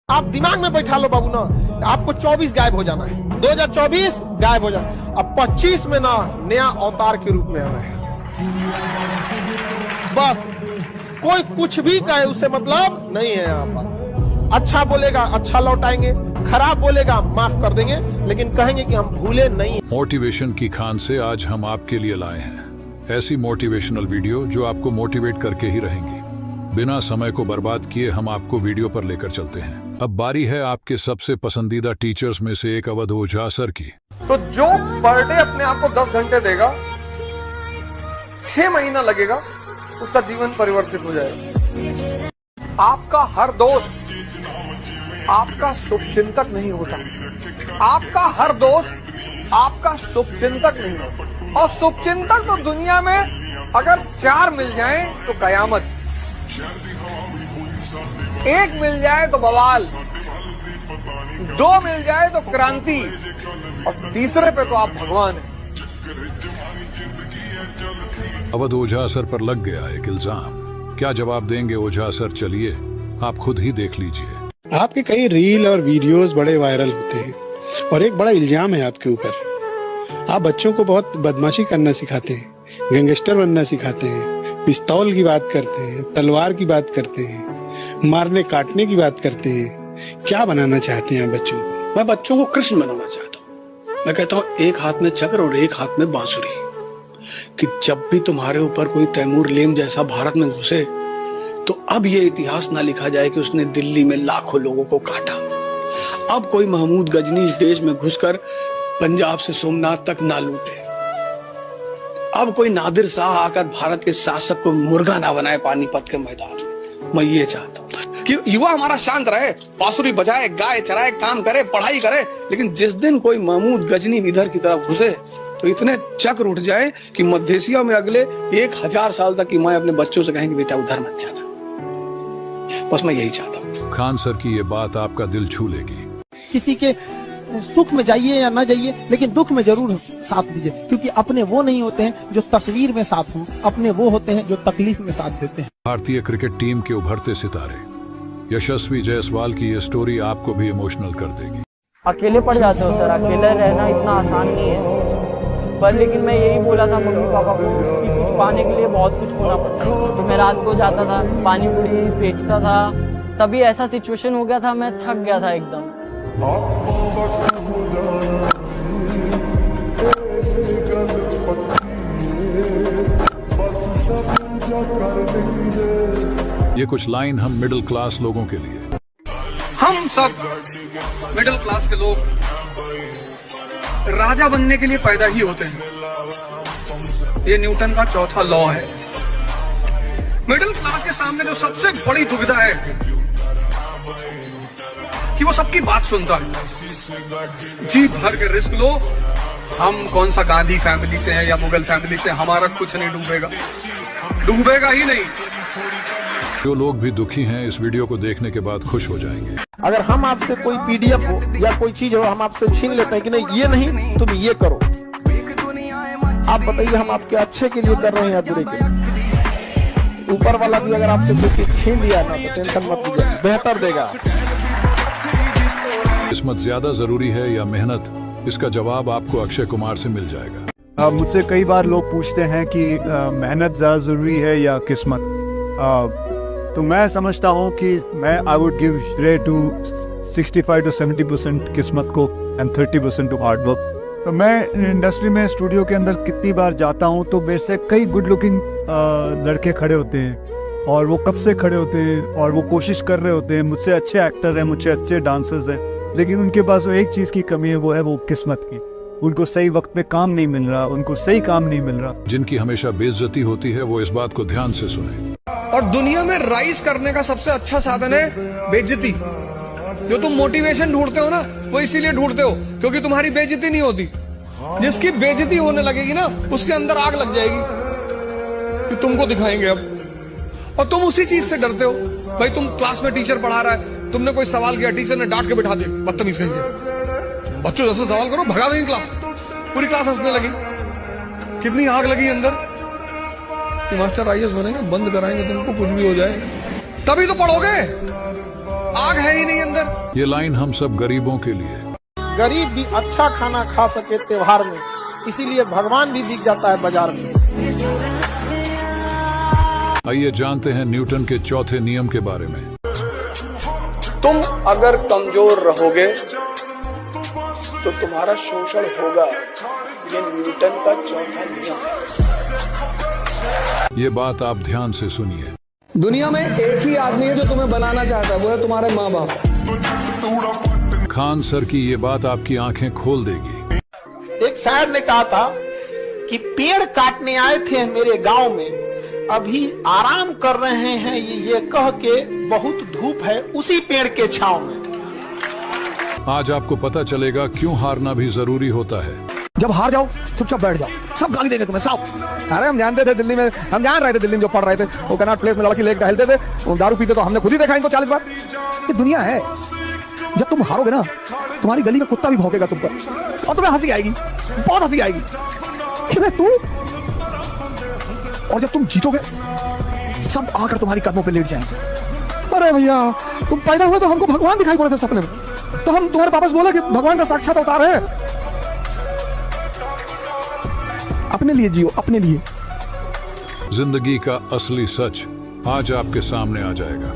आप दिमाग में बैठा लो बाबू ना, आपको 24 गायब हो जाना है, 2024 गायब हो जाना। अब 25 में ना नया अवतार के रूप में आना है। बस कोई कुछ भी कहे उससे मतलब नहीं है। यहाँ पर अच्छा बोलेगा अच्छा लौटाएंगे, खराब बोलेगा माफ कर देंगे, लेकिन कहेंगे कि हम भूले नहीं। मोटिवेशन की खान से आज हम आपके लिए लाए हैं ऐसी मोटिवेशनल वीडियो जो आपको मोटिवेट करके ही रहेंगी। बिना समय को बर्बाद किए हम आपको वीडियो पर लेकर चलते हैं। अब बारी है आपके सबसे पसंदीदा टीचर्स में से एक अवध ओझा सर की। तो जो पर डे अपने आप को 10 घंटे देगा, 6 महीना लगेगा, उसका जीवन परिवर्तित हो जाएगा। आपका हर दोस्त आपका शुभचिंतक नहीं होता, आपका हर दोस्त आपका शुभचिंतक नहीं होता। और शुभचिंतक तो दुनिया में अगर 4 मिल जाएं तो कयामत, 1 मिल जाए तो बवाल, 2 मिल जाए तो क्रांति, और तीसरे पे तो आप भगवान हैं। अवध ओझा सर पर लग गया एक इल्जाम, क्या जवाब देंगे ओझा सर? चलिए आप खुद ही देख लीजिए। आपके कई रील और वीडियोस बड़े वायरल होते हैं और एक बड़ा इल्जाम है आपके ऊपर। आप बच्चों को बहुत बदमाशी करना सिखाते हैं, गैंगस्टर बनना सिखाते हैं, पिस्तौल की बात करते हैं, तलवार की बात करते हैं, मारने काटने की बात करते हैं। क्या बनाना चाहते हैं बच्चों को? मैं बच्चों को कृष्ण बनाना चाहता हूँ। मैं कहता हूँ एक हाथ में चक्र और एक हाथ में बांसुरी, कि जब भी तुम्हारे ऊपर कोई तैमूर लेम जैसा भारत में घुसे तो अब ये इतिहास ना लिखा जाए कि उसने दिल्ली में लाखों लोगों को काटा। अब कोई महमूद गजनी इस देश में घुसकर पंजाब से सोमनाथ तक ना लूटे। अब कोई नादिर शाह आकर भारत के शासक को मुर्गा ना बनाए पानीपत के मैदान में। मैं ये चाहता हूँ कि युवा हमारा शांत रहे, बांसुरी बजाए, गाय चराए, काम करे, पढ़ाई करे, लेकिन जिस दिन कोई महमूद गजनी इधर की तरफ घुसे तो इतने चक्र उठ जाए कि मध्य एशिया में अगले 1000 साल तक की माँ अपने बच्चों से कहेंगे बेटा उधर मत जाना। बस मैं यही चाहता हूँ। खान सर की ये बात आपका दिल छू लेगी। किसी के सुख में जाइए या ना जाइए, लेकिन दुख में जरूर साथ दीजिए, क्योंकि अपने वो नहीं होते हैं जो तस्वीर में साथ हों, अपने वो होते हैं जो तकलीफ में साथ देते हैं। भारतीय क्रिकेट टीम के उभरते सितारे यशस्वी जायसवाल की ये स्टोरी आपको भी इमोशनल कर देगी। अकेले पड़ जाते हो सर, अकेले रहना इतना आसान नहीं है, पर लेकिन मैं यही बोला था मम्मी पापा को कि कुछ पाने के लिए बहुत कुछ खोना पड़ता है। तो मैं रात को जाता था, पानी पूरी बेचता था, तभी ऐसा सिचुएशन हो गया था, मैं थक गया था एकदम। ये कुछ लाइन हम मिडिल क्लास लोगों के लिए। हम सब मिडिल क्लास के लोग राजा बनने के लिए पैदा ही होते हैं। ये न्यूटन का चौथा लॉ है। मिडिल क्लास के सामने जो सबसे बड़ी दुविधा है कि वो सबकी बात सुनता है। जी भर के रिस्क लो, हम कौन सा गांधी फैमिली से हैं या मुगल फैमिली से, हमारा कुछ नहीं डूबेगा, डूबेगा ही नहीं। जो लोग भी दुखी हैं इस वीडियो को देखने के बाद खुश हो जाएंगे। अगर हम आपसे कोई पीडीएफ हो या कोई चीज हो, हम आपसे छीन लेते हैं कि नहीं ये नहीं तुम ये करो, आप बताइए हम आपके अच्छे के लिए कर रहे हैं या बुरे के लिए? ऊपर वाला भी अगर आपसे कोई चीज छीन लिया ना तो टेंशन मत लीजिए, बेहतर देगा। किस्मत ज्यादा जरूरी है या मेहनत? इसका जवाब आपको अक्षय कुमार से मिल जाएगा। मुझसे कई बार लोग पूछते हैं कि मेहनत ज़्यादा ज़रूरी है या किस्मत। तो मैं समझता हूँ कि आई वुड गिव श्रेय टू 65 to 70% किस्मत को एंड 30% टू हार्ड वर्क। तो मैं इंडस्ट्री में स्टूडियो के अंदर कितनी बार जाता हूँ तो मेरे से कई गुड लुकिंग लड़के खड़े होते हैं और वो कब से खड़े होते हैं और वो कोशिश कर रहे होते हैं, मुझसे अच्छे एक्टर हैं, मुझसे अच्छे डांसर्स हैं, लेकिन उनके पास वो एक चीज़ की कमी है, वो है वो किस्मत की। उनको सही वक्त पे काम नहीं मिल रहा, उनको सही काम नहीं मिल रहा। जिनकी हमेशा बेइज्जती होती है वो इस बात को ध्यान से सुने। और दुनिया में राइज करने का सबसे अच्छा साधन है बेइज्जती। जो तुम मोटिवेशन ढूंढते हो ना, वो इसीलिए ढूंढते हो क्योंकि तुम्हारी बेइज्जती नहीं होती। जिसकी बेइज्जती होने लगेगी ना, उसके अंदर आग लग जाएगी कि तुमको दिखाएंगे अब, और तुम उसी चीज से डरते हो। भाई तुम क्लास में टीचर पढ़ा रहा है, तुमने कोई सवाल किया, टीचर ने डांट के बिठा दिया, बदतमीज कहेंगे, बच्चों जैसे सवाल करो, भगा देंगे क्लास, पूरी क्लास हंसने लगी। कितनी आग लगी अंदर कि मास्टर आईएएस बनेंगे, बंद कराएंगे तुमको, कुछ भी हो जाए, तभी तो पढ़ोगे। आग है ही नहीं अंदर। ये लाइन हम सब गरीबों के लिए। गरीब भी अच्छा खाना खा सके त्योहार में, इसीलिए भगवान भी बिक जाता है बाजार में। आइए जानते हैं न्यूटन के चौथे नियम के बारे में। तुम अगर कमजोर रहोगे तो तुम्हारा शोषण होगा। ये न्यूटन का चौथा नियम है। ये बात आप ध्यान से सुनिए। दुनिया में एक ही आदमी है जो तुम्हें बनाना चाहता है, वो है तुम्हारे माँ बाप। खान सर की ये बात आपकी आंखें खोल देगी। एक शायर ने कहा था कि पेड़ काटने आए थे मेरे गांव में, अभी आराम कर रहे हैं ये कह के बहुत धूप है उसी पेड़ के छांव में। आज आपको पता चलेगा क्यों हारना भी जरूरी होता है। जब हार जाओ चुपचाप बैठ जाओ, सब गाली देंगे तुम्हें सब। अरे हम जानते थे दिल्ली में, हम जान रहे थे दिल्ली में जो पढ़ रहे थे वो कनॉट प्लेस में लड़की लेके टहलते थे, वो दारू पीते तो हमने खुद ही देखा इनको 40 बार। ये दुनिया है, जब तुम हारोगे ना तुम्हारी गली का कुत्ता भी भौंकेगा तुम पर और तुम्हें हंसी आएगी, बहुत हंसी आएगी कि तू। और जब तुम जीतोगे सब आकर तुम्हारी कदमों पे लेट जाएंगे। अरे भैया तुम पैदा हुए तो हमको भगवान दिखाई पड़े थे सपने में, तो हम तुम्हारे पापा से बोले कि भगवान का साक्षात अवतार है। अपने लिए जियो, अपने लिए। जिंदगी का असली सच आज आपके सामने आ जाएगा।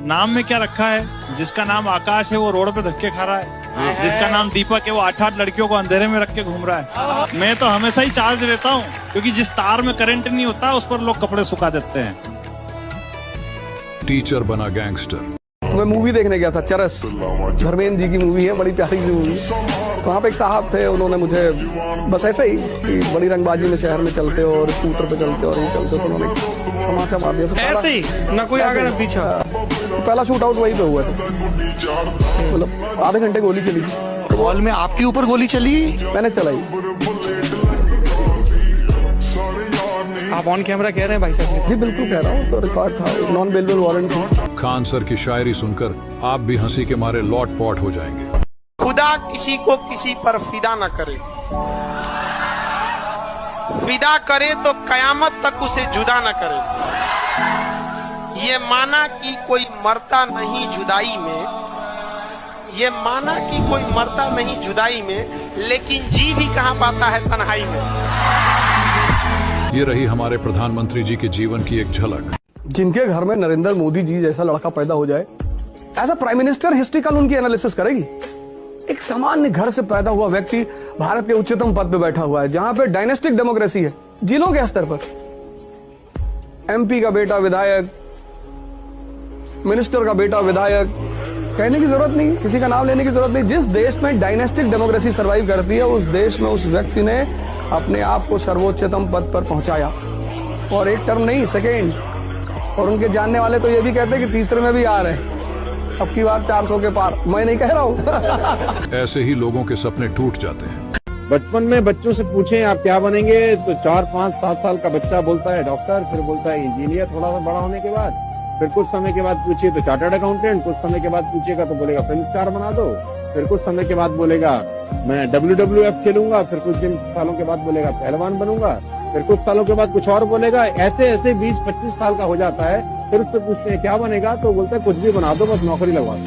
नाम में क्या रखा है? जिसका नाम आकाश है वो रोड पे धक्के खा रहा है, जिसका नाम दीपक है वो 8-8 लड़कियों को अंधेरे में रख के घूम रहा है। मैं तो हमेशा ही चार्ज रहता हूँ, क्योंकि जिस तार में करंट नहीं होता उस पर लोग कपड़े सुखा देते हैं। टीचर बना गैंगस्टर। मैं मूवी देखने गया था, चरस, धर्मेंद्र जी की मूवी है, बड़ी प्यारी सी मूवी। वहाँ पे एक साहब थे, उन्होंने मुझे बस ऐसे ही कि बड़ी रंगबाजी में शहर में चलते हो और स्कूटर पे चलते और ये चलते, तो उन्होंने तमाचा मार दिया। ऐसे ही ना कोई आगे ना पीछे। पहला शूट आउट वहीं पे हुआ था, मतलब आधे घंटे गोली चली। हॉल में आपके ऊपर गोली चली? मैंने चलाई। आप ऑन कैमरा कह रहे हैं भाई साहब? जी बिल्कुल कह रहा हूँ, तो रिकॉर्ड था, नॉन बेलेबल वारंट था। खान सर की शायरी सुनकर आप भी हंसी के मारे लौट पौट हो जाएंगे। खुदा किसी को किसी पर फिदा न करे, फिदा करे तो कयामत तक उसे जुदा न करे। ये माना कि कोई मरता नहीं जुदाई में, ये माना कि कोई मरता नहीं जुदाई में, लेकिन जी भी कहाँ पाता है तन्हाई में। ये रही हमारे प्रधानमंत्री जी के जीवन की एक झलक। जिनके घर में नरेंद्र मोदी जी जैसा लड़का पैदा हो जाए, as a prime minister history कल उनकी एनालिसिस करेगी। एक सामान्य घर से पैदा हुआ व्यक्ति भारत के उच्चतम पद पे बैठा हुआ है, जहां पे डायनेस्टिक डेमोक्रेसी है जिलों के स्तर पर। एमपी का बेटा विधायक, मिनिस्टर का बेटा विधायक, कहने की जरूरत नहीं, किसी का नाम लेने की जरूरत नहीं। जिस देश में डायनेस्टिक डेमोक्रेसी सर्वाइव करती है, उस देश में उस व्यक्ति ने अपने आप को सर्वोच्चतम पद पर पहुंचाया, और एक टर्म नहीं, सेकेंड। और उनके जानने वाले तो ये भी कहते हैं कि तीसरे में भी आ रहे हैं, अब की बार 400 के पार। मैं नहीं कह रहा हूँ। ऐसे ही लोगों के सपने टूट जाते हैं। बचपन में बच्चों से पूछें आप क्या बनेंगे, तो 4, 5, 7 साल का बच्चा बोलता है डॉक्टर, फिर बोलता है इंजीनियर, थोड़ा सा बड़ा होने के बाद। फिर कुछ समय के बाद पूछिए तो चार्टर्ड अकाउंटेंट, कुछ समय के बाद पूछिएगा तो बोलेगा फिल्म स्टार बना दो, फिर कुछ समय के बाद बोलेगा मैं WWF खेलूंगा, फिर कुछ सालों के बाद बोलेगा पहलवान बनूंगा, फिर कुछ सालों के बाद कुछ और बोलेगा। ऐसे ऐसे 20-25 साल का हो जाता है। फिर उससे पूछते हैं क्या बनेगा, तो बोलता है कुछ भी बना दो, बस नौकरी लगवा दो।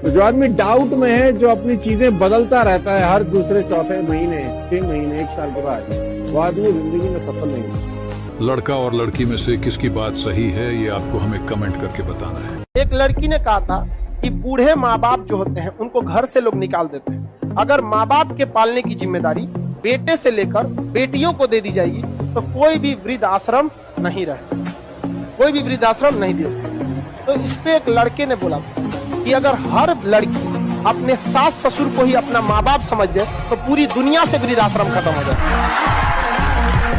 तो जो आदमी डाउट में है, जो अपनी चीजें बदलता रहता है हर दूसरे चौथे महीने, 6 महीने, 1 साल के बाद, वो आदमी जिंदगी में सफल नहीं है। लड़का और लड़की में से किसकी बात सही है, ये आपको हमें कमेंट करके बताना है। एक लड़की ने कहा था कि बूढ़े माँ बाप जो होते हैं उनको घर से लोग निकाल देते हैं। अगर माँ बाप के पालने की जिम्मेदारी बेटे से लेकर बेटियों को दे दी जाएगी तो कोई भी वृद्ध आश्रम नहीं रहे, कोई भी वृद्ध आश्रम नहीं दिया। तो इस पे एक लड़के ने बोला कि अगर हर लड़की अपने सास ससुर को ही अपना माँ बाप समझ जाए तो पूरी दुनिया से वृद्ध आश्रम खत्म हो जाए।